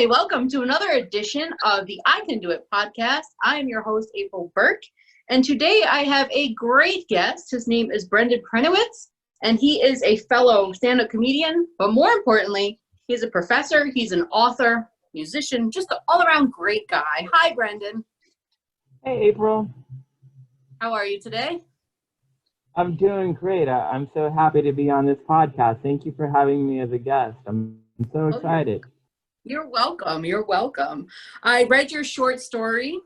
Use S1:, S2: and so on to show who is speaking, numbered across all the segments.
S1: Hi, welcome to another edition of the I Can Do It podcast. I am your host, April Burke, and today I have a great guest. His name is Praniewicz, and he is a fellow stand-up comedian, but more importantly, he's a professor, he's an author, musician, just an all-around great guy. Hi, Brendan.
S2: Hey, April.
S1: How are you today?
S2: I'm doing great. I'm so happy to be on this podcast. Thank you for having me as a guest. I'm so excited.
S1: You're welcome. You're welcome. I read your short story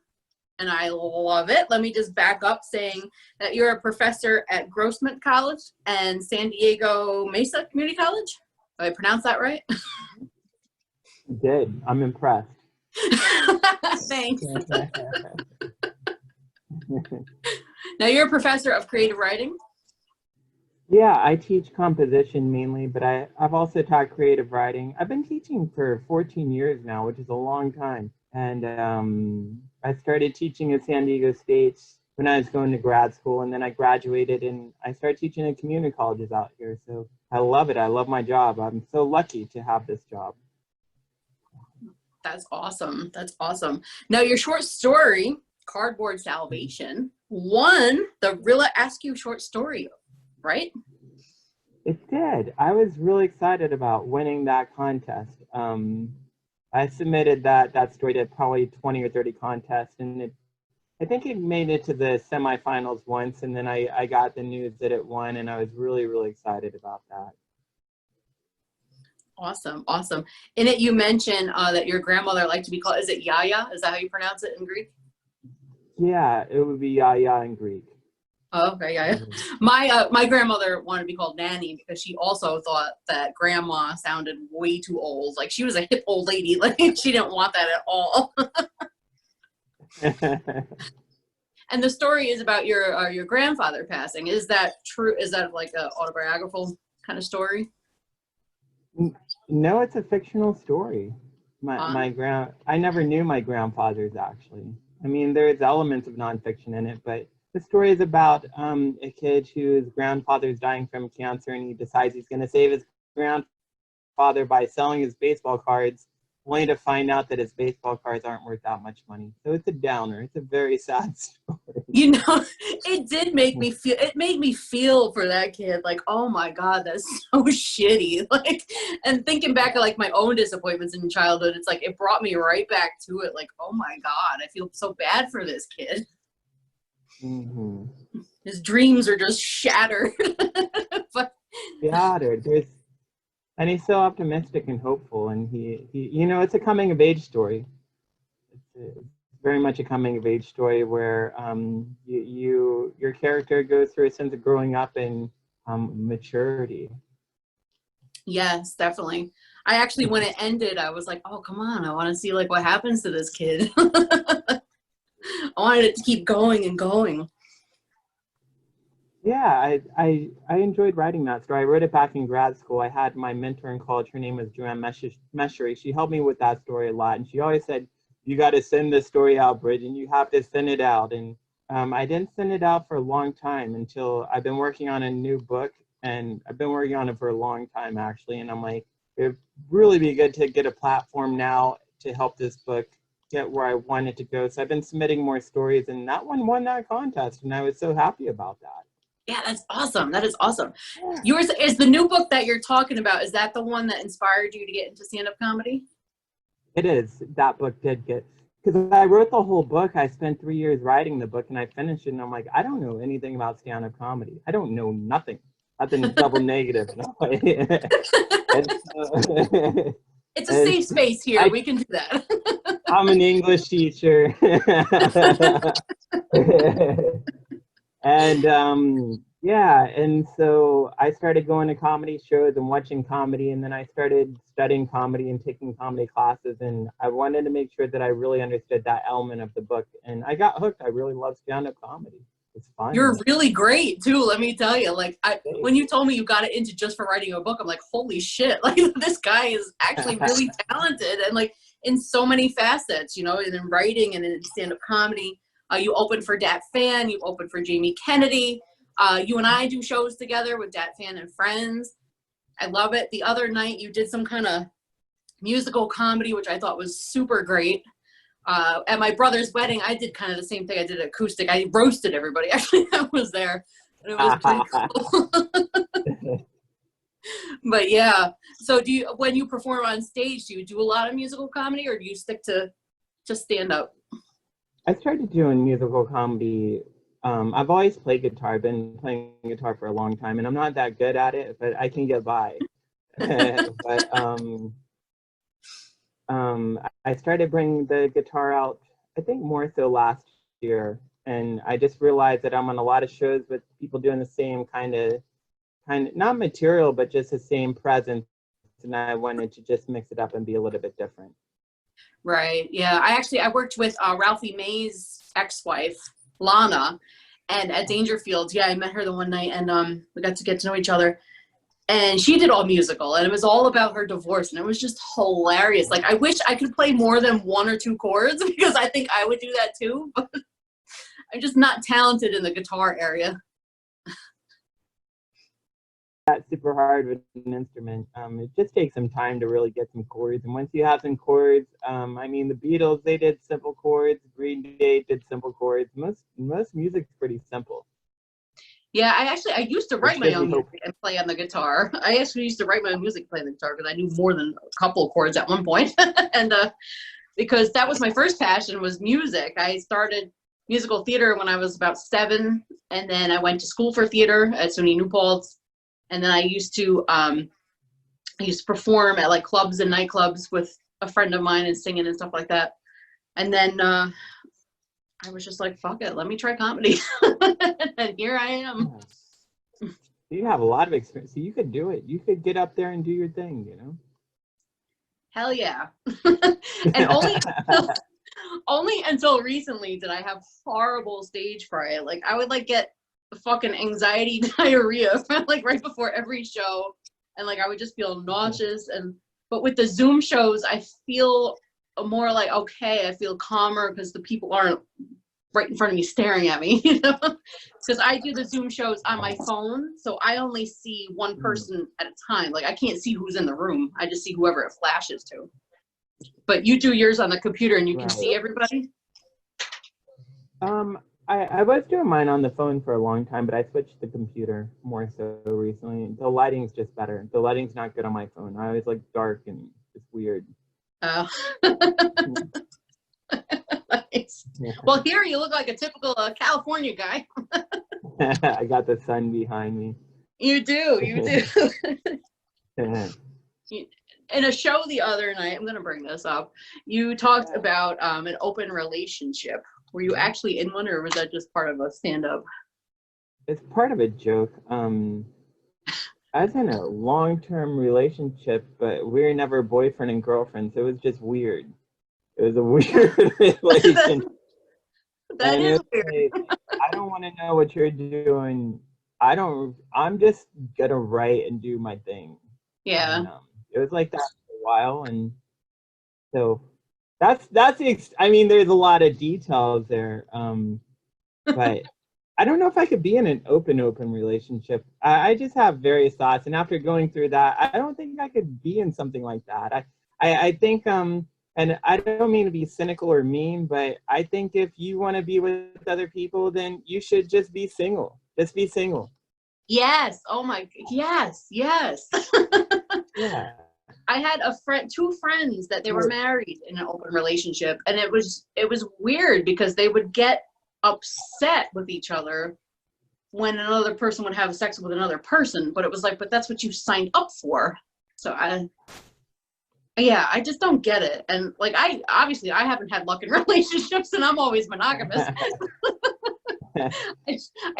S1: and I love it. Let me just back up saying that you're a professor at Grossman College and San Diego Mesa Community College. Did I pronounce that right?
S2: You did. I'm impressed.
S1: Thanks. Now you're a professor of creative writing?
S2: Yeah, I teach composition mainly, but I've also taught creative writing. I've been teaching for 14 years now, which is a long time. And I started teaching at San Diego State when I was going to grad school, and then I graduated and I started teaching at community colleges out here. So I love it. I love my job. I'm so lucky to have this job.
S1: That's awesome. That's awesome. Now your short story, Cardboard Salvation, won the Rilla Askew short story, right?
S2: It did. I was really excited about winning that contest. I submitted that story to probably 20 or 30 contests, and I think it made it to the semifinals once, and then I got the news that it won, and I was really, really excited about that.
S1: Awesome, awesome. In it, you mentioned that your grandmother liked to be called, is it Yaya? Is that how you pronounce it in Greek?
S2: Yeah, it would be Yaya in Greek.
S1: Oh, okay, yeah. My grandmother wanted to be called Nanny because she also thought that grandma sounded way too old. Like she was a hip old lady. Like she didn't want that at all. And the story is about your grandfather passing. Is that true? Is that like an autobiographical kind of story?
S2: No, it's a fictional story. I never knew my grandfather's actually. I mean, there's elements of nonfiction in it, but the story is about a kid whose grandfather is dying from cancer, and he decides he's going to save his grandfather by selling his baseball cards, only to find out that his baseball cards aren't worth that much money. So it's a downer. It's a very sad story.
S1: You know, it did make me feel, it made me feel for that kid. Like, oh my God, that's so shitty. Like, and thinking back to like my own disappointments in childhood, it's like, it brought me right back to it. Like, oh my God, I feel so bad for this kid.
S2: Mm-hmm.
S1: His dreams are just shattered. But
S2: shattered. And he's so optimistic and hopeful, and he you know, it's a coming of age story. It's very much a coming of age story where your character goes through a sense of growing up and maturity.
S1: Yes, definitely. I actually, when it ended, I was like, oh, come on, I want to see like what happens to this kid. I wanted it to keep going and going.
S2: Yeah, I enjoyed writing that story. I wrote it back in grad school. I had my mentor in college. Her name was Joanne Meshery. She helped me with that story a lot. And she always said, you got to send this story out, Bridget, and you have to send it out. And I didn't send it out for a long time until I've been working on a new book. And I've been working on it for a long time, actually. And I'm like, it'd really be good to get a platform now to help this book get where I want it to go. So I've been submitting more stories, and that one won that contest. And I was so happy about that.
S1: Yeah, that's awesome. That is awesome. Yeah. Yours is the new book that you're talking about. Is that the one that inspired you to get into stand-up comedy?
S2: It is. That book did get, because I wrote the whole book. I spent 3 years writing the book, and I finished it, and I'm like, I don't know anything about stand-up comedy. I don't know nothing. I've been double negative.
S1: It's a safe space here. We can do that.
S2: I'm an English teacher. And yeah, and so I started going to comedy shows and watching comedy, and then I started studying comedy and taking comedy classes, and I wanted to make sure that I really understood that element of the book, and I got hooked. I really love stand-up comedy. It's fun.
S1: You're really great too, let me tell you. Like, when you told me you got it into just for writing a book, I'm like, holy shit, like this guy is actually really talented, and like in so many facets, you know, and in writing and in stand-up comedy. You opened for Dat Fan, you opened for Jamie Kennedy. You and I do shows together with Dat Fan and Friends. I love it. The other night you did some kind of musical comedy, which I thought was super great. At my brother's wedding, I did kind of the same thing. I did acoustic. I roasted everybody. Actually, that was there. And it was pretty cool. But yeah. So when you perform on stage, do you do a lot of musical comedy, or do you stick to just stand up?
S2: I started doing musical comedy. I've always played guitar. I've been playing guitar for a long time, and I'm not that good at it, but I can get by. But I started bringing the guitar out, I think more so last year, and I just realized that I'm on a lot of shows with people doing the same kind of not material, but just the same presence, and I wanted to just mix it up and be a little bit different.
S1: Right. Yeah. I worked with Ralphie May's ex-wife, Lana, and at Dangerfields. Yeah, I met her the one night, and we got to get to know each other. And she did all musical, and it was all about her divorce, and it was just hilarious. Like, I wish I could play more than 1 or 2 chords, because I think I would do that too, but I'm just not talented in the guitar area.
S2: That's super hard with an instrument. It just takes some time to really get some chords, and once you have some chords, I mean, the Beatles, they did simple chords. Green Day did simple chords. Most music's pretty simple.
S1: Yeah, I used to write my own music and play on the guitar. I actually used to write my own music and play on the guitar because I knew more than a couple of chords at one point. And because that was my first passion, was music. I started musical theater when I was about 7, and then I went to school for theater at SUNY New Paltz. And then I used to perform at like clubs and nightclubs with a friend of mine and singing and stuff like that. And then I was just like, fuck it, let me try comedy. And here I am.
S2: Yeah. You have a lot of experience, so you could do it. You could get up there and do your thing, you know?
S1: Hell yeah. And only until recently did I have horrible stage fright. Like, I would like get fucking anxiety diarrhea like right before every show, and like I would just feel nauseous. But with the Zoom shows, I feel more like, okay, I feel calmer because the people aren't right in front of me staring at me, you know, because I do the Zoom shows on my phone, so I only see one person at a time. Like, I can't see who's in the room, I just see whoever it flashes to. But you do yours on the computer and you can see everybody?
S2: I was doing mine on the phone for a long time, but I switched to the computer more so recently. The lighting's just better. The lighting's not good on my phone. I always like dark and it's weird.
S1: Oh. Nice. Yeah. Well, here you look like a typical California guy.
S2: I got the sun behind me.
S1: You do. In a show the other night, I'm going to bring this up, you talked about an open relationship. Were you actually in one, or was that just part of a stand-up?
S2: It's part of a joke. I was in a long-term relationship, but we were never boyfriend and girlfriend, so it was just weird. It was a weird relationship.
S1: That is weird.
S2: Like, I don't want to know what you're doing. I'm just gonna write and do my thing.
S1: Yeah.
S2: And, it was like that for a while, and so I mean, there's a lot of details there, but I don't know if I could be in an open relationship. I just have various thoughts, and after going through that, I don't think I could be in something like that. I think, and I don't mean to be cynical or mean, but I think if you want to be with other people, then you should just be single. Just be single.
S1: Yes. Oh my. Yes. Yeah. I had two friends that they were married in an open relationship, and it was weird because they would get upset with each other when another person would have sex with another person, but it was like, but that's what you signed up for. So I just don't get it. And like, I haven't had luck in relationships, and I'm always monogamous. I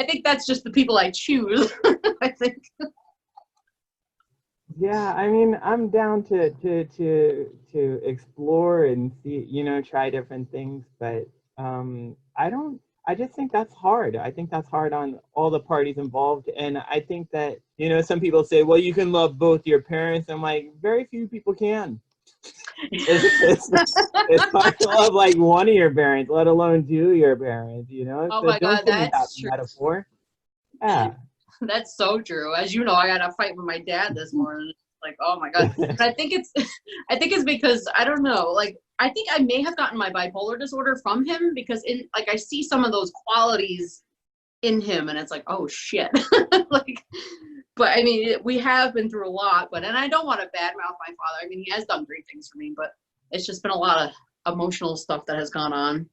S1: think that's just the people I choose. I think.
S2: Yeah, I mean, I'm down to explore and see, try different things, but I just think that's hard. I think that's hard on all the parties involved, and I think that, some people say, well, you can love both your parents. I'm like, very few people can. It's hard to love like one of your parents, let alone two of your parents,
S1: Oh
S2: so
S1: my God, that's true.
S2: Metaphor. Yeah.
S1: That's so true. As you know, I got a fight with my dad this morning. Like, oh my God. But I think it's because, I don't know, like, I think I may have gotten my bipolar disorder from him because I see some of those qualities in him and it's like, oh shit. Like, but I mean, we have been through a lot, and I don't want to badmouth my father. I mean, he has done great things for me, but it's just been a lot of emotional stuff that has gone on.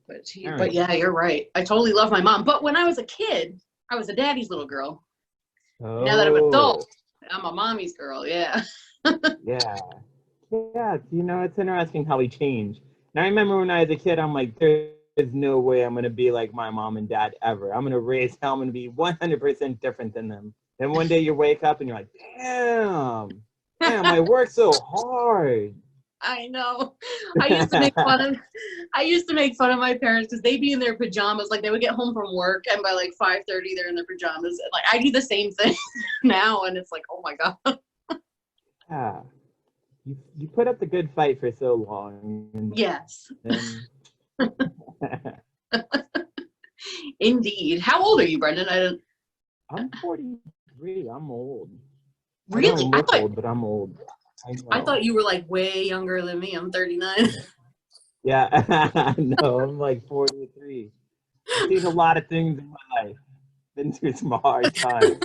S1: But yeah, you're right. I totally love my mom. But when I was a kid, I was a daddy's little girl.
S2: Oh.
S1: Now that I'm an adult, I'm a mommy's girl. Yeah.
S2: Yeah. Yeah. You know, it's interesting how we change. And I remember when I was a kid, I'm like, there's no way I'm going to be like my mom and dad ever. I'm going to raise hell. I'm going to be 100% different than them. And one day you wake up and you're like, damn, I worked so hard.
S1: I know. I used to make fun of my parents because they'd be in their pajamas. Like, they would get home from work and by like 5:30 they're in their pajamas. And like, I do the same thing now, and it's like, oh my God.
S2: Yeah. You put up the good fight for so long. And,
S1: yes. Indeed. How old are you, Brendan?
S2: I'm 43. I'm old.
S1: Really?
S2: I don't look old, but I'm old.
S1: I thought you were like way younger than me. I'm 39.
S2: Yeah. No, I'm like 43. I've seen a lot of things in my life. Been through some hard times.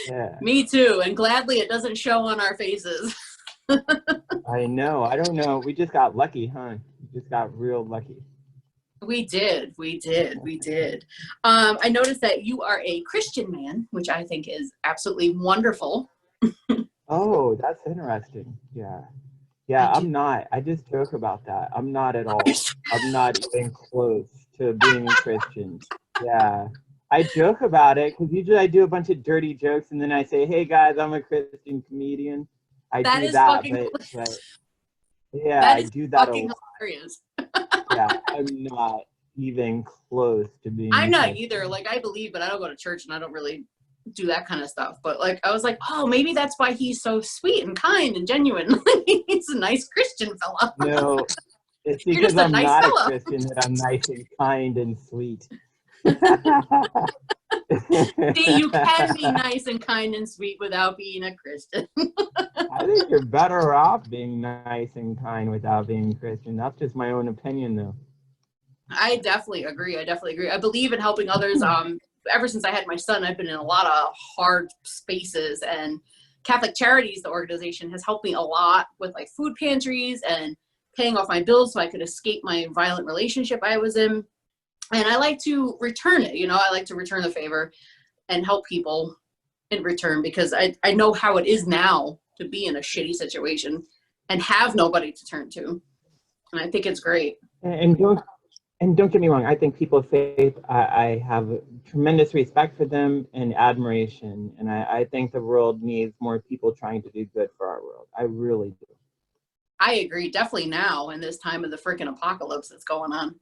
S2: Yeah.
S1: Me too. And gladly it doesn't show on our faces.
S2: I know. I don't know. We just got lucky, huh? We just got real lucky.
S1: We did. I noticed that you are a Christian man, which I think is absolutely wonderful.
S2: Oh, that's interesting. Yeah. Yeah, I'm not. I just joke about that. I'm not at all. I'm not even close to being a Christian. Yeah. I joke about it because usually I do a bunch of dirty jokes and then I say, hey guys, I'm a Christian comedian. I do that, but yeah, I do that a lot.
S1: Hilarious.
S2: Yeah, I'm not even close to being.
S1: I'm not either. Like, I believe, but I don't go to church and I don't really do that kind of stuff. But like, I was like, oh, maybe that's why he's so sweet and kind and genuine. He's a nice Christian fella.
S2: No, it's because I'm not a Christian that I'm nice and kind and sweet.
S1: See, you can be nice and kind and sweet without being a Christian.
S2: I think you're better off being nice and kind without being Christian. That's just my own opinion, though.
S1: I definitely agree. I believe in helping others. Ever since I had my son, I've been in a lot of hard spaces, and Catholic Charities, the organization, has helped me a lot with like food pantries and paying off my bills so I could escape my violent relationship I was in. And I like to return it. You know, I like to return the favor and help people in return because I know how it is now to be in a shitty situation and have nobody to turn to. And I think it's great.
S2: And don't get me wrong, I think people of faith, I have tremendous respect for them and admiration. And I think the world needs more people trying to do good for our world. I really do.
S1: I agree. Definitely now in this time of the freaking apocalypse that's going on.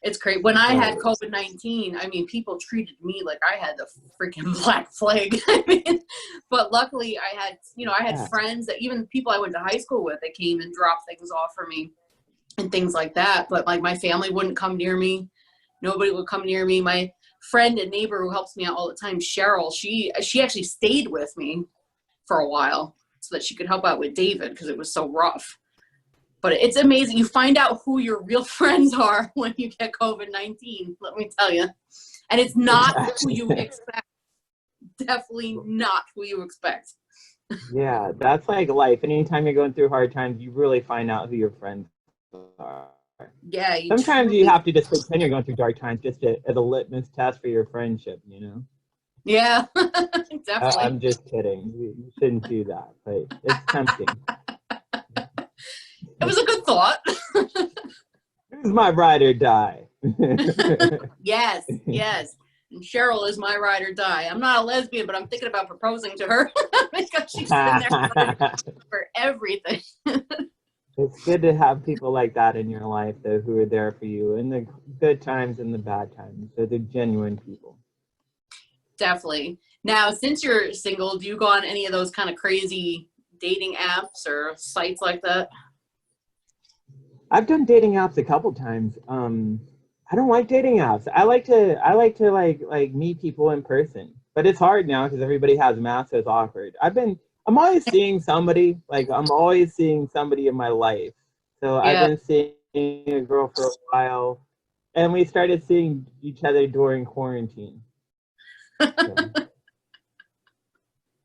S1: It's crazy. When I had COVID-19, I mean, people treated me like I had the freaking Black Plague. I mean, but luckily I had friends that even people I went to high school with that came and dropped things off for me and things like that. But like my family wouldn't come near me. Nobody would come near me. My friend and neighbor who helps me out all the time, Cheryl, she actually stayed with me for a while so that she could help out with David because it was so rough. But it's amazing. You find out who your real friends are when you get COVID-19, let me tell you. And it's not who you expect. Definitely not who you expect.
S2: Yeah, that's like life. Anytime you're going through hard times, you really find out who your friends are.
S1: Yeah.
S2: Sometimes you have to just pretend you're going through dark times just as a litmus test for your friendship, you know?
S1: Yeah, definitely.
S2: I'm just kidding. You shouldn't do that, but it's tempting.
S1: It was a good thought.
S2: Who's my ride or die?
S1: Yes. And Cheryl is my ride or die. I'm not a lesbian, but I'm thinking about proposing to her because she's been there for everything.
S2: It's good to have people like that in your life, though, who are there for you in the good times and the bad times. So they're genuine people.
S1: Definitely. Now, since you're single, do you go on any of those kind of crazy dating apps or sites like that?
S2: I've done dating apps a couple times. I don't like dating apps. I like to meet people in person. But it's hard now because everybody has masks, so it's awkward. I'm always seeing somebody, like I'm always seeing somebody in my life. So I've
S1: Yeah.
S2: been seeing a girl for a while, and we started seeing each other during quarantine. So.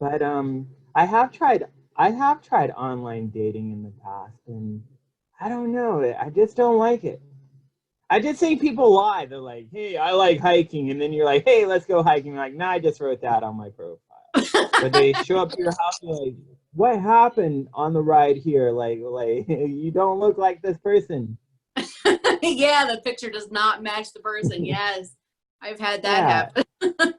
S2: But I have tried online dating in the past, and I don't know, I just don't like it. I just think people lie. They're like, "Hey, I like hiking," and then you're like, "Hey, let's go hiking." Like, nah, I just wrote that on my profile. But they show up to your house and like, "What happened on the ride here? Like you don't look like this person."
S1: Yeah, the picture does not match the person. Yes, I've had that
S2: Yeah,
S1: happen.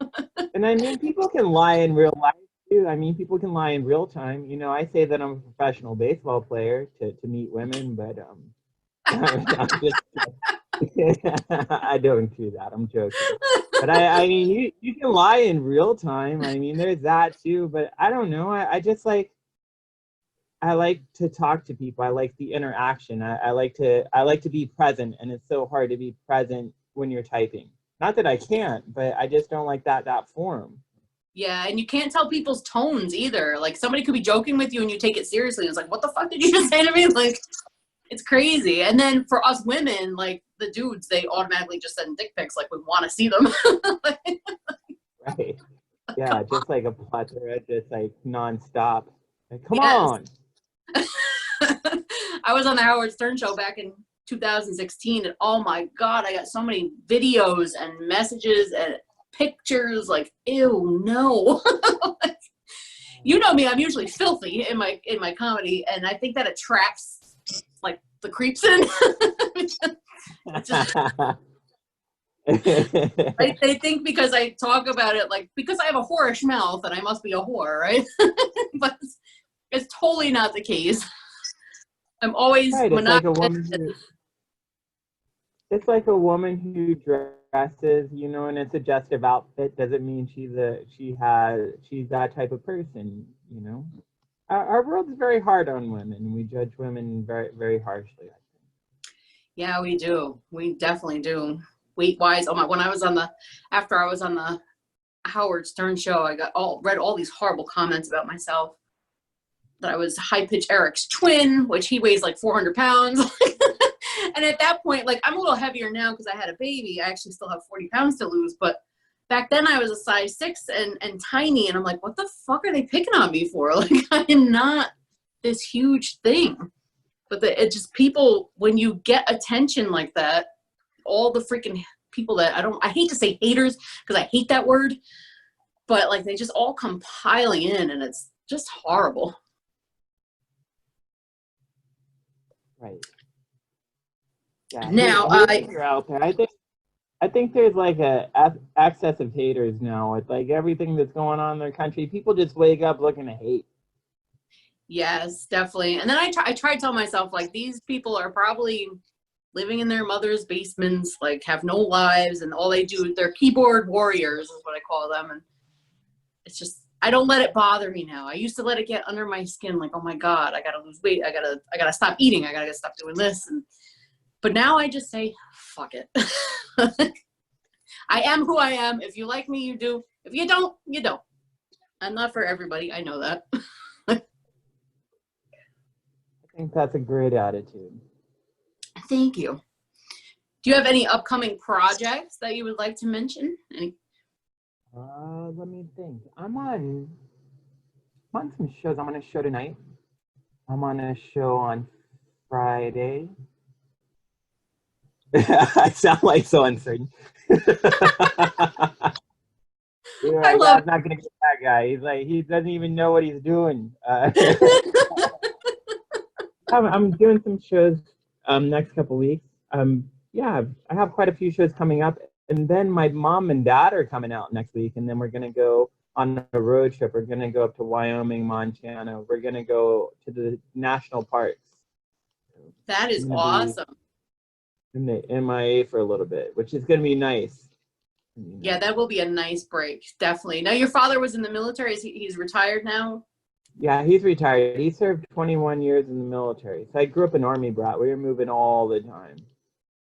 S2: and I mean, people can lie in real life too. I mean, people can lie in real time. You know, I say that I'm a professional baseball player to meet women, but I'm just I don't do that. I'm joking. But I mean, you can lie in real time. I mean, there's that too. But I don't know. I just like I like to talk to people. I like the interaction. I like to be present, and it's so hard to be present when you're typing. Not that I can't, but I just don't like that form.
S1: Yeah, and you can't tell people's tones either. Like somebody could be joking with you and you take it seriously. It's like, what the fuck did you just say to me? Like, it's crazy. And then for us women, like the dudes, they automatically just send dick pics. Like we want to see them.
S2: Right. Yeah, just like a plethora, just like nonstop. Like, come
S1: Yes.
S2: on.
S1: I was on the Howard Stern show back in 2016, and oh my God, I got so many videos and messages and pictures. Like, ew, no. You know me, I'm usually filthy in my comedy, and I think that attracts like the creeps in. Just, they think because I talk about it, like because I have a whorish mouth, and I must be a whore, right? But it's totally not the case. I'm always
S2: Right,
S1: monogamous.
S2: it's like a woman who dresses, you know, in a suggestive outfit doesn't mean she's that type of person, you know. Our world is very hard on women. We judge women very, very harshly, I think.
S1: Yeah, we do. We definitely do. Weight wise, oh my! After I was on the Howard Stern show, I read all these horrible comments about myself. That I was high pitch Eric's twin, which he weighs like 400 pounds. And at that point, like I'm a little heavier now because I had a baby. I actually still have 40 pounds to lose, but back then I was a size 6 and tiny, and I'm like, what the fuck are they picking on me for? Like I am not this huge thing. But it just people, when you get attention like that, all the freaking people that I hate to say haters because I hate that word, but like they just all come piling in, and it's just horrible.
S2: Right. Yeah.
S1: Now,
S2: Haters are out there. I think there's like excess of haters now with like everything that's going on in their country. People just wake up looking to hate.
S1: yes, definitely. And then I try to tell myself, like, these people are probably living in their mother's basements, like, have no lives, and all they do, they're keyboard warriors, is what I call them. And it's just, I don't let it bother me now. I used to let it get under my skin, like, oh my God, I gotta lose weight. I gotta stop eating. I gotta stop doing this. But now I just say, fuck it. I am who I am. If you like me, you do. If you don't, you don't. I'm not for everybody. I know that.
S2: I think that's a great attitude.
S1: Thank you. Do you have any upcoming projects that you would like to mention? Any?
S2: Let me think. I'm on some shows. I'm on a show tonight. I'm on a show on Friday. I sound like so uncertain.
S1: I love
S2: God's not gonna get that guy. He's like, he doesn't even know what he's doing. I'm doing some shows next couple weeks. Yeah, I have quite a few shows coming up, and then my mom and dad are coming out next week, and then we're gonna go on a road trip. We're gonna go up to Wyoming, Montana. We're gonna go to the national parks.
S1: that is awesome.
S2: In the MIA for a little bit, which is gonna be nice.
S1: Yeah, that will be a nice break, definitely. Now, your father was in the military. He's retired now?
S2: Yeah, he's retired. He served 21 years in the military. So I grew up an Army brat. We were moving all the time.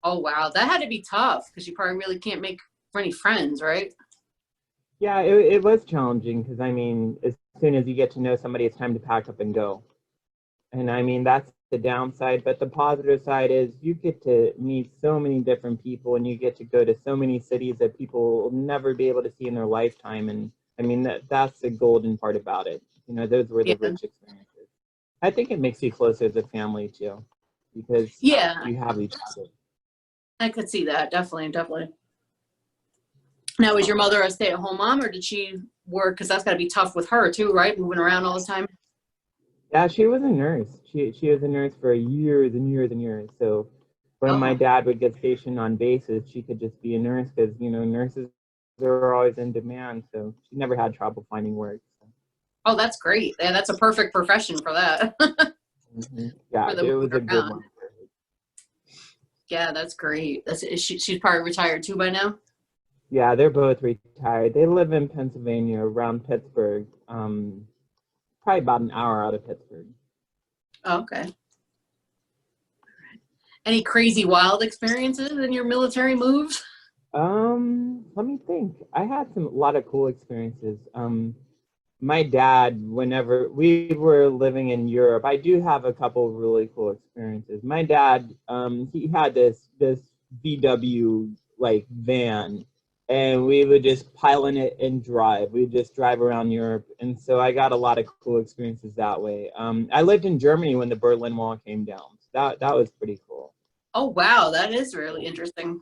S1: Oh, wow. That had to be tough because you probably really can't make any friends, right?
S2: Yeah, it was challenging because I mean, as soon as you get to know somebody, it's time to pack up and go. And I mean, that's the downside. But the positive side is you get to meet so many different people and you get to go to so many cities that people will never be able to see in their lifetime. And I mean, that's the golden part about it. You know, those were the
S1: Yeah.
S2: rich experiences. I think it makes you closer as a family too, because
S1: Yeah,
S2: you have each other.
S1: I could see that. Definitely, definitely. Now, is your mother a stay-at-home mom, or did she work? Because that's got to be tough with her too, right? Moving around all the time.
S2: Yeah, she was a nurse. She was a nurse for years and years and years. So when my
S1: Oh,
S2: dad would get stationed on bases, she could just be a nurse because you know nurses are always in demand. So she never had trouble finding work.
S1: oh, that's great. Yeah, that's a perfect profession for that.
S2: Yeah,
S1: For the
S2: it
S1: moving
S2: was a good
S1: around.
S2: one.
S1: Yeah, that's great. She's probably retired too by now.
S2: Yeah, they're both retired. They live in Pennsylvania, around Pittsburgh. Probably about an hour out of Pittsburgh.
S1: Oh, okay. Any crazy wild experiences in your military moves?
S2: Let me think. I had a lot of cool experiences. My dad, whenever we were living in Europe, I do have a couple of really cool experiences. My dad, he had this VW like van, and we would just pile in it and drive. We'd just drive around Europe, and so I got a lot of cool experiences that way. I lived in Germany when the Berlin Wall came down. So that was pretty cool.
S1: Oh, wow, that is really interesting.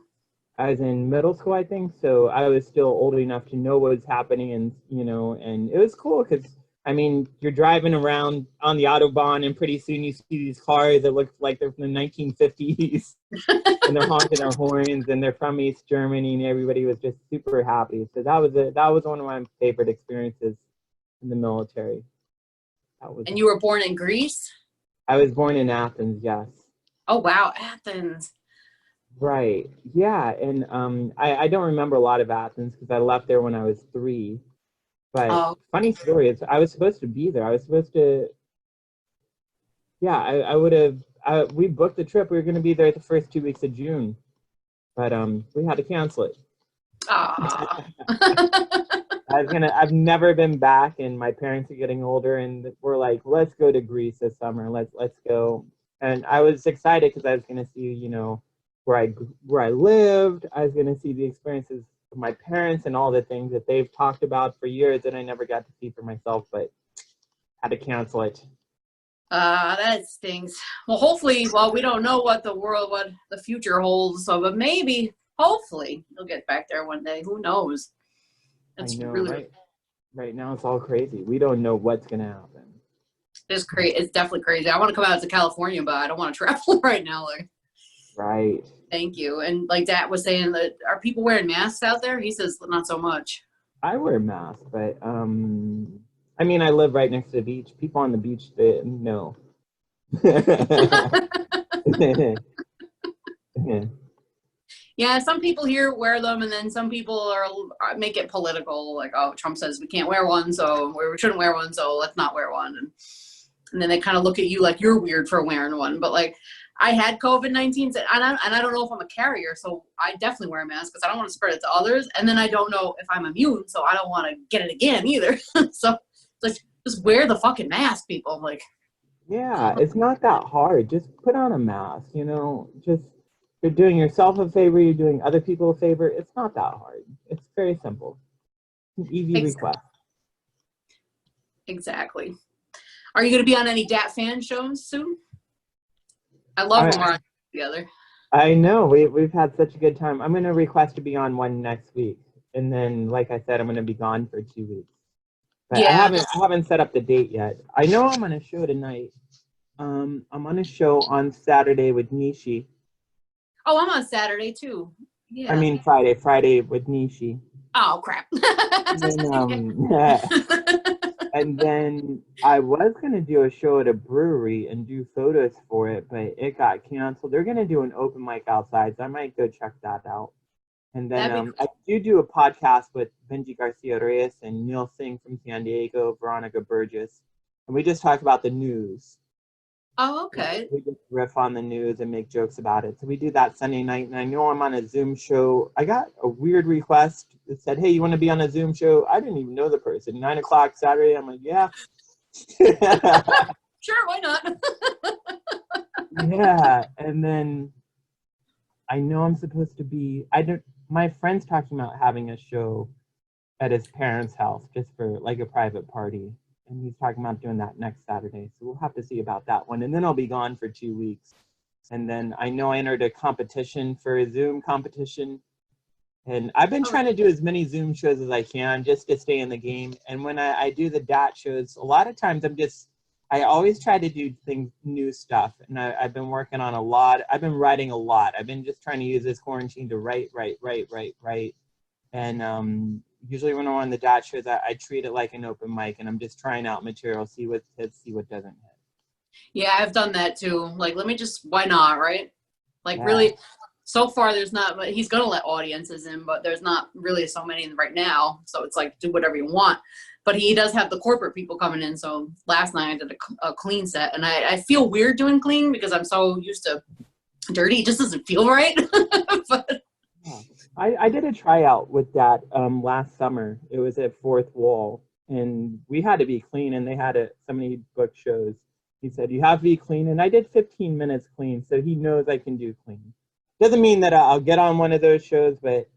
S2: I was in middle school, I think, so I was still old enough to know what was happening, and you know, and it was cool because I mean, you're driving around on the autobahn, and pretty soon you see these cars that look like they're from the 1950s, and they're honking their horns, and they're from East Germany, and everybody was just super happy. So that was one of my favorite experiences in the military. That was.
S1: And you were born in Greece?
S2: I was born in Athens, yes.
S1: Oh, wow, Athens.
S2: Right. Yeah. And I don't remember a lot of Athens because I left there when I was 3. But
S1: Oh,
S2: funny story is I was supposed to be there. I was supposed to, yeah, I would have, we booked the trip. We were going to be there the first 2 weeks of June, but we had to cancel it.
S1: ah.
S2: I've never been back, and my parents are getting older, and we're like, let's go to Greece this summer. Let's go. And I was excited because I was going to see, you know, where I lived. I was going to see the experiences of my parents and all the things that they've talked about for years that I never got to see for myself, but had to cancel it.
S1: That stinks. Well, hopefully, well, we don't know what the future holds, so, but maybe, hopefully, you'll get back there one day. Who knows?
S2: I
S1: It's
S2: know,
S1: really,
S2: right? Right now it's all crazy. We don't know what's going to happen.
S1: it's crazy. It's definitely crazy. I want to come out to California, but I don't want to travel right now. Like,
S2: Right.
S1: thank you. And like Dad was saying, that are people wearing masks out there? He says not so much.
S2: I wear a mask, but I mean, I live right next to the beach. People on the beach, they no.
S1: Yeah, some people here wear them, and then some people make it political. Like, oh, Trump says we can't wear one, so we shouldn't wear one, so let's not wear one. And then they kind of look at you like you're weird for wearing one. But like, I had COVID-19, and I don't know if I'm a carrier, so I definitely wear a mask because I don't want to spread it to others. And then I don't know if I'm immune, so I don't want to get it again either. So like, just wear the fucking mask, people. Like,
S2: Yeah, it's not that hard. Just put on a mask, you know, just you're doing yourself a favor, you're doing other people a favor. It's not that hard. It's very simple. An easy request.
S1: exactly. Are you going to be on any Dat fan shows soon? I love when we're
S2: I,
S1: on together.
S2: I know we've had such a good time. I'm going to request to be on one next week, and then, like I said, I'm going to be gone for 2 weeks. But
S1: Yeah.
S2: I haven't set up the date yet. I know I'm on a show tonight. I'm on a show on Saturday with Nishi.
S1: Oh, I'm on Saturday too. Yeah.
S2: I mean Friday with Nishi.
S1: Oh crap.
S2: And then I was gonna do a show at a brewery and do photos for it, but it got canceled. They're gonna do an open mic outside, so I might go check that out. And then I do a podcast with Benji Garcia Reyes and Neil Singh from San Diego, Veronica Burgess, and we just talk about the news.
S1: Oh, okay.
S2: We just riff on the news and make jokes about it. So we do that Sunday night, and I know I'm on a Zoom show. I got a weird request it said, hey, you want to be on a Zoom show? I didn't even know the person. 9 o'clock Saturday. I'm like, yeah.
S1: Sure, why not?
S2: Yeah. And then I know I'm supposed to be, my friend's talking about having a show at his parents' house just for like a private party. And he's talking about doing that next Saturday. So we'll have to see about that one. And then I'll be gone for 2 weeks. And then I know I entered a competition for a Zoom competition. And I've been trying to do as many Zoom shows as I can just to stay in the game. And when I do the DAT shows, a lot of times I always try to do new stuff. And I've been working on a lot. I've been writing a lot. I've been just trying to use this quarantine to write. And usually when I'm on the DAT shows, I treat it like an open mic, and I'm just trying out material, see what hits, see what doesn't hit.
S1: Yeah, I've done that too. Like, let me just, why not, right? Like,
S2: Yeah.
S1: really, so far there's not, but he's going to let audiences in, but there's not really so many right now. So it's like, do whatever you want. But he does have the corporate people coming in. So last night I did a clean set, and I feel weird doing clean because I'm so used to dirty. It just doesn't feel right. But
S2: Yeah. I did a tryout with that last summer. It was at Fourth Wall, and we had to be clean, and they had so many book shows. He said, you have to be clean, and I did 15 minutes clean, so he knows I can do clean. Doesn't mean that I'll get on one of those shows, but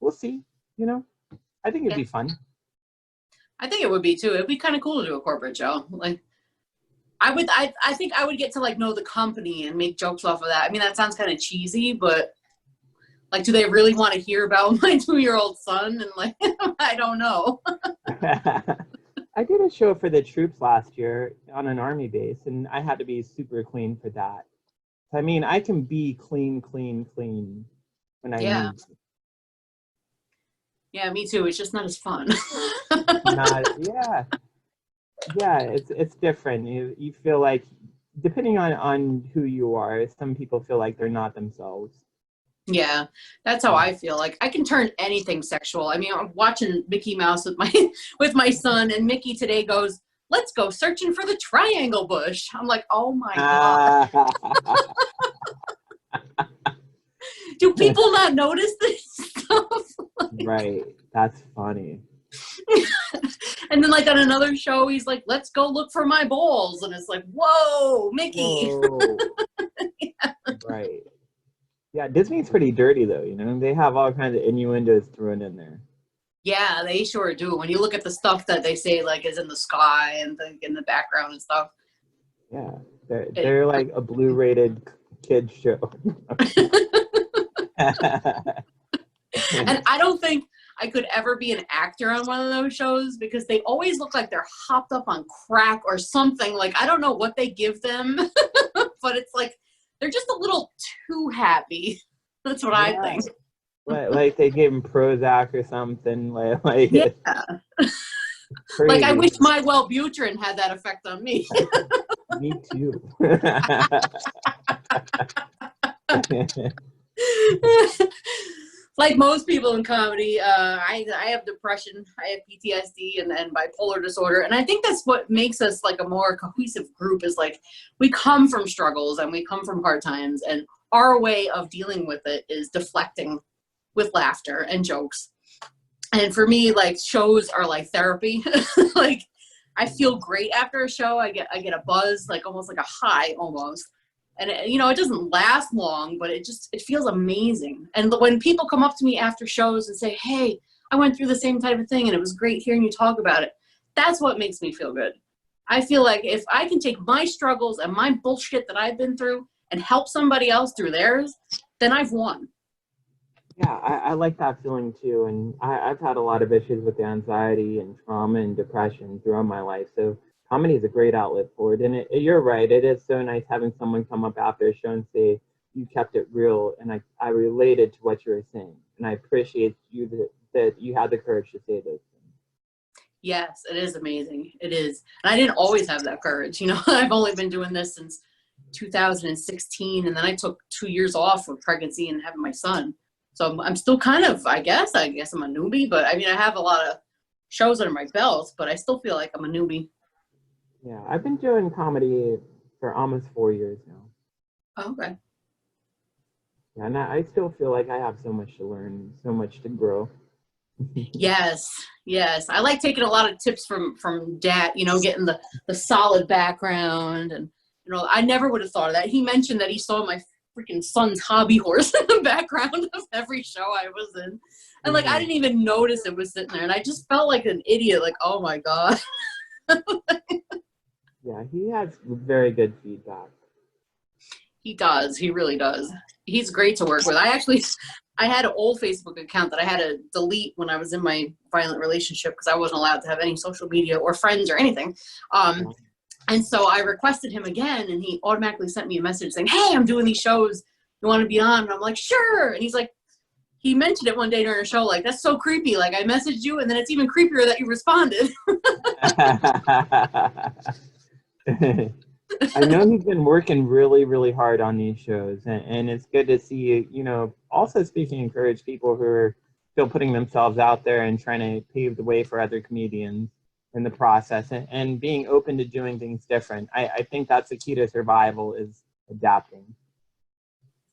S2: we'll see, you know? I think it'd be fun.
S1: I think it would be too. It'd be kind of cool to do a corporate show. Like, I think I would get to like know the company and make jokes off of that. I mean, that sounds kind of cheesy, but like, do they really want to hear about my 2-year-old son? And like, I don't know.
S2: I did a show for the troops last year on an army base, and I had to be super clean for that. I mean, I can be clean when I need to.
S1: Yeah, me too. It's just not as fun.
S2: Yeah, it's different. You feel like, depending on who you are, some people feel like they're not themselves.
S1: Yeah, that's how I feel. Like, I can turn anything sexual. I mean, I'm watching Mickey Mouse with my son, and Mickey today goes, let's go searching for the triangle bush. I'm like, oh my God. Do people not notice this stuff?
S2: Right, that's funny.
S1: And then like on another show, he's like, let's go look for my balls. And it's like, whoa, Mickey.
S2: Whoa. Yeah. Right. Yeah, Disney's pretty dirty though, you know? They have all kinds of innuendos thrown in there.
S1: Yeah, they sure do. When you look at the stuff that they say like is in the sky and in the background and stuff.
S2: Yeah, they're like a Blu-rated kids show.
S1: And I don't think I could ever be an actor on one of those shows because they always look like they're hopped up on crack or something. Like, I don't know what they give them, but it's like they're just a little too happy. That's what I think.
S2: Like they gave him Prozac or something. Like
S1: yeah. Like, I wish my Wellbutrin had that effect on me.
S2: Me too.
S1: Like most people in comedy, I have depression, I have PTSD, and bipolar disorder, and I think that's what makes us like a more cohesive group. Is like we come from struggles and we come from hard times, and our way of dealing with it is deflecting with laughter and jokes. And for me, like, shows are like therapy. Like, I feel great after a show. I get a buzz, like almost like a high almost. And it doesn't last long, but it feels amazing. And when people come up to me after shows and say, hey, I went through the same type of thing and it was great hearing you talk about it, that's what makes me feel good. I feel like if I can take my struggles and my bullshit that I've been through and help somebody else through theirs, then I've won.
S2: Yeah, I like that feeling too. And I've had a lot of issues with anxiety and trauma and depression throughout my life. So comedy is a great outlet for it. And you're right. It is so nice having someone come up after a show and say, you kept it real. And I related to what you were saying. And I appreciate you that you had the courage to say those things.
S1: Yes, it is amazing. It is. And I didn't always have that courage. I've only been doing this since 2016. And then I took 2 years off with pregnancy and having my son. So I'm still kind of, I guess I'm a newbie. But I mean, I have a lot of shows under my belt, but I still feel like I'm a newbie.
S2: Yeah, I've been doing comedy for almost 4 years now.
S1: Oh, okay.
S2: Yeah, and I still feel like I have so much to learn, so much to grow.
S1: Yes, yes. I like taking a lot of tips from Dad, you know, getting the solid background. And you know, I never would have thought of that. He mentioned that he saw my freaking son's hobby horse in the background of every show I was in. And like I
S2: Mhm.
S1: didn't even notice it was sitting there. And I just felt like an idiot, like, oh my God.
S2: Yeah, he has very good feedback.
S1: He does. He really does. He's great to work with. I had an old Facebook account that I had to delete when I was in my violent relationship because I wasn't allowed to have any social media or friends or anything.
S2: Yeah.
S1: And so I requested him again, and he automatically sent me a message saying, "Hey, I'm doing these shows. You want to be on?" And I'm like, "Sure." And he's like, he mentioned it one day during a show, like, "That's so creepy. Like, I messaged you, and then it's even creepier that you responded."
S2: I know he's been working really, really hard on these shows, and it's good to see, you know, also speaking, encourage people who are still putting themselves out there and trying to pave the way for other comedians in the process and being open to doing things different. I think that's the key to survival is adapting.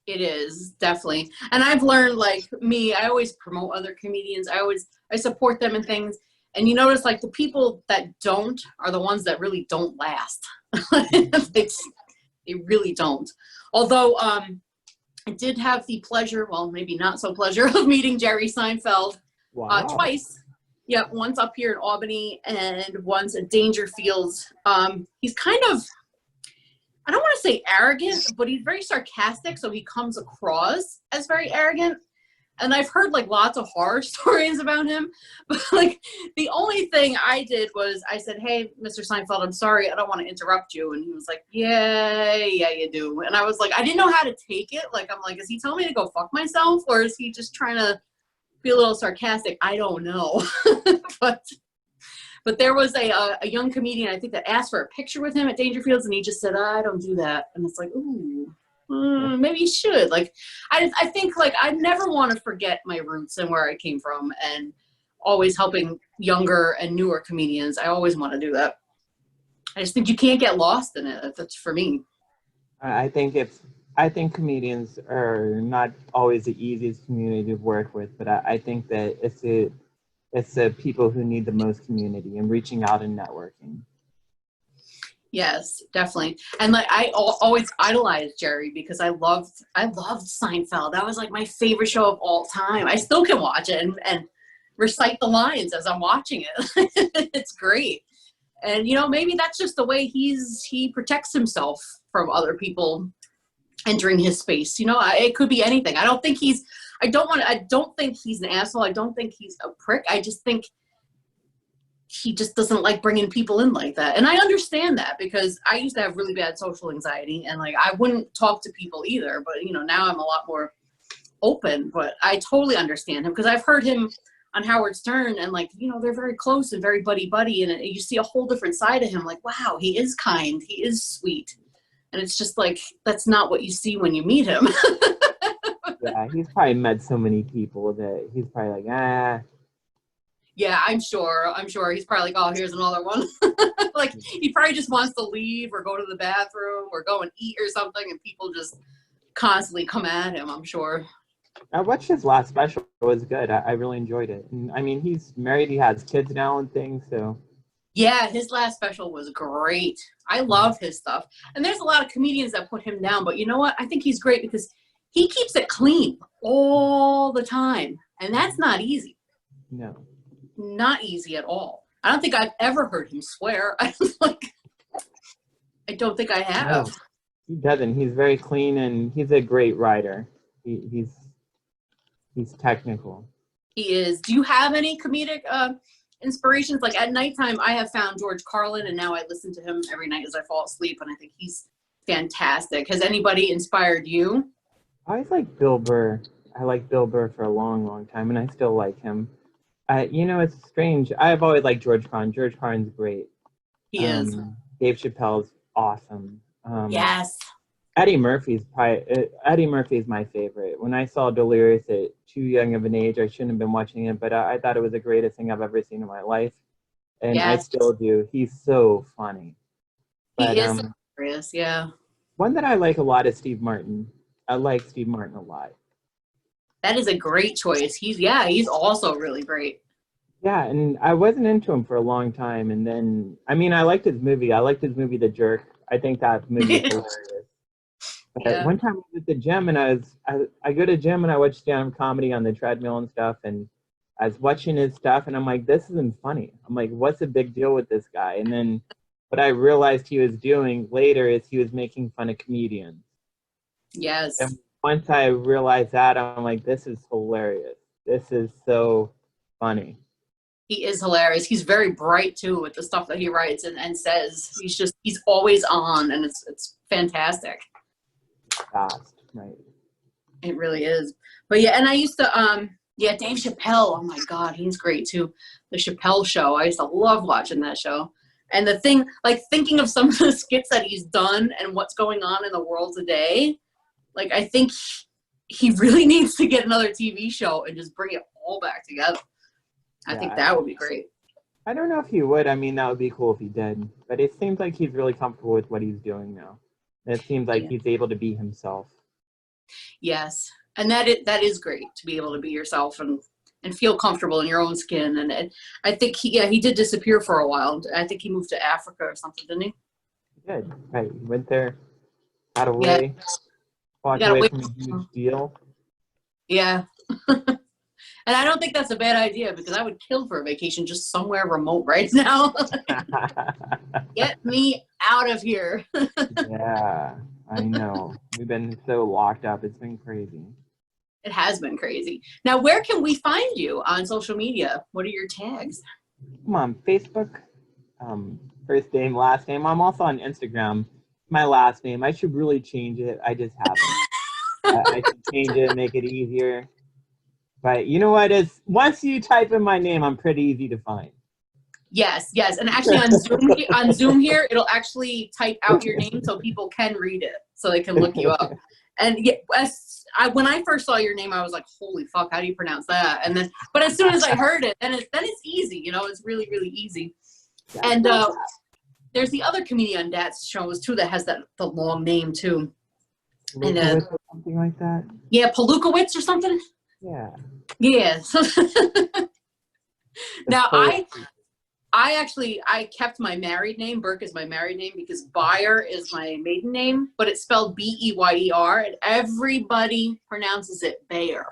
S1: It is definitely. And I've learned, like me, I always promote other comedians. I support them in things. And you notice like the people that don't are the ones that really don't last. they, they really don't. Although I did have the pleasure, well, maybe not so pleasure, of meeting Jerry Seinfeld
S2: Wow.
S1: twice. Yeah, once up here in Albany and once at Dangerfield. He's kind of, I don't want to say arrogant, but he's very sarcastic, so he comes across as very arrogant. And I've heard like lots of horror stories about him, but like the only thing I did was I said, "Hey, Mr. Seinfeld, I'm sorry, I don't want to interrupt you." And he was like, "Yeah, you do." And I was like, I didn't know how to take it. Like, I'm like, is he telling me to go fuck myself, or is he just trying to be a little sarcastic? I don't know. but but there was a young comedian, I think, that asked for a picture with him at Dangerfields, and he just said, "I don't do that." And it's like, ooh, maybe you should. Like, I think, like, I never want to forget my roots and where I came from, and always helping younger and newer comedians. I always want to do that. I just think you can't get lost in it. That's for me.
S2: I think I think comedians are not always the easiest community to work with, but I think that it's the people who need the most community and reaching out and networking.
S1: Yes, definitely. And like always idolized Jerry because I loved Seinfeld. That was like my favorite show of all time. I still can watch it and recite the lines as I'm watching it. It's great. And you know, maybe that's just the way he protects himself from other people entering his space. You know, it could be anything. I don't think he's an asshole. I don't think he's a prick. I just think he just doesn't like bringing people in like that. And I understand that because I used to have really bad social anxiety and like I wouldn't talk to people either. But you know, now I'm a lot more open. But I totally understand him because I've heard him on Howard Stern and like, you know, they're very close and very buddy and you see a whole different side of him. Like, wow, he is kind, he is sweet. And it's just like, that's not what you see when you meet him.
S2: Yeah, he's probably met so many people that he's probably like, ah.
S1: Yeah, I'm sure. He's probably like, oh, here's another one. Like, he probably just wants to leave or go to the bathroom or go and eat or something, and people just constantly come at him, I'm sure.
S2: I watched his last special. It was good. I really enjoyed it. And I mean, he's married. He has kids now and things. So
S1: Yeah, his last special was great. I love his stuff. And there's a lot of comedians that put him down, but you know what? I think he's great because he keeps it clean all the time. And that's not easy.
S2: no,
S1: Not easy at all. I don't think I've ever heard him swear. I don't think I have.
S2: no, he doesn't. He's very clean and he's a great writer. He's technical.
S1: He is. Do you have any comedic inspirations? Like at nighttime, I have found George Carlin, and now I listen to him every night as I fall asleep, and I think he's fantastic. Has anybody inspired you?
S2: I always like Bill Burr. I liked Bill Burr for a long, long time, and I still like him. You know, it's strange. I've always liked George Carlin. George Carlin's great.
S1: He is.
S2: Dave Chappelle's awesome.
S1: Yes.
S2: Eddie Murphy is my favorite. When I saw Delirious at too young of an age, I shouldn't have been watching it, but I thought it was the greatest thing I've ever seen in my life, and I
S1: Yes.
S2: still do. He's so funny. But
S1: He is hilarious. Yeah.
S2: one that I like a lot is Steve Martin. I like Steve Martin a lot.
S1: That is a great choice. He's also really great.
S2: Yeah, and I wasn't into him for a long time, and then I mean I liked his movie. I liked his movie The Jerk. I think that movie is hilarious. But
S1: Yeah.
S2: one time I was at the gym and I go to gym and I watch stand-up comedy on the treadmill and stuff, and I was watching his stuff and I'm like, this isn't funny. I'm like, what's the big deal with this guy? And then what I realized he was doing later is he was making fun of comedians.
S1: Yes.
S2: And once I realized that, I'm like, this is hilarious. This is so funny.
S1: He is hilarious. He's very bright too with the stuff that he writes and says. He's always on, and it's fantastic.
S2: Fast, right?
S1: It really is. But yeah, and I used to Dave Chappelle. Oh my God, he's great too. The Chappelle Show. I used to love watching that show. And the thing, like thinking of some of the skits that he's done and what's going on in the world today, like I think he really needs to get another TV show and just bring it all back together. I think that would be great.
S2: I don't know if he would. I mean, that would be cool if he did. But it seems like he's really comfortable with what he's doing now. It seems like he's able to be himself.
S1: Yes. And that is great to be able to be yourself and feel comfortable in your own skin. And I think he did disappear for a while. I think he moved to Africa or something, didn't he?
S2: He did. Right. He went there, got away, walked away from a huge deal.
S1: Yeah. And I don't think that's a bad idea because I would kill for a vacation just somewhere remote right now. Get me out of here.
S2: Yeah, I know. We've been so locked up. It's been crazy.
S1: It has been crazy. Now, where can we find you on social media? What are your tags?
S2: I'm on Facebook, first name, last name. I'm also on Instagram, my last name. I should really change it. I just haven't. I should change it, make it easier. But you know what? Once you type in my name, I'm pretty easy to find.
S1: Yes. And actually on Zoom here, it'll actually type out your name so people can read it, so they can look you up. And when I first saw your name, I was like, holy fuck, how do you pronounce that? But as soon as I heard it, then it's easy. It's really, really easy. And there's the other comedian on Dad's shows too that has the long name too.
S2: And or something like that.
S1: Yeah, Palukowitz or something.
S2: Yeah.
S1: Now I kept my married name. Burke is my married name because Beyer is my maiden name, but it's spelled Beyer, and everybody pronounces it Bayer.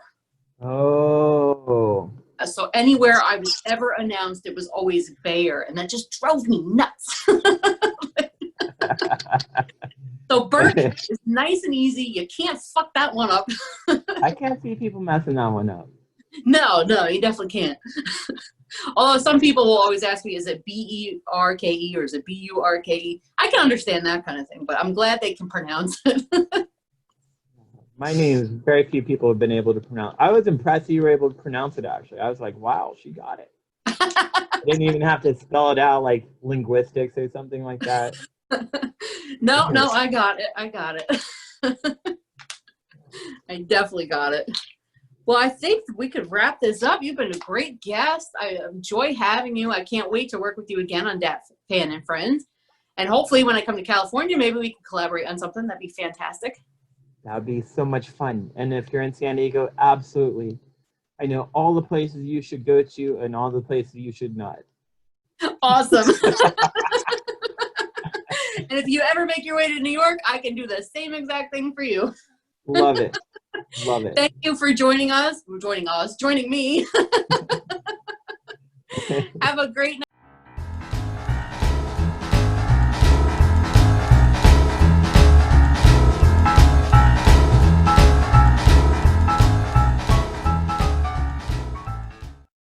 S2: Oh.
S1: So anywhere I was ever announced, it was always Bayer, and that just drove me nuts. So Burke is nice and easy. You can't fuck that one up.
S2: I can't see people messing that one up.
S1: No, you definitely can't. Although some people will always ask me, is it Berke or is it Burke? I can understand that kind of thing, but I'm glad they can pronounce it.
S2: My name, very few people have been able to pronounce. I was impressed you were able to pronounce it, actually. I was like, wow, she got it. Didn't even have to spell it out like linguistics or something like that.
S1: No, I got it. I definitely got it. Well, I think we could wrap this up. You've been a great guest. I enjoy having you. I can't wait to work with you again on Dat Fan and Friends. And hopefully when I come to California, maybe we can collaborate on something. That'd be fantastic.
S2: That would be so much fun. And if you're in San Diego, absolutely. I know all the places you should go to and all the places you should not.
S1: Awesome. And if you ever make your way to New York, I can do the same exact thing for you.
S2: Love it. Love it.
S1: Thank you for joining me. Have a great night.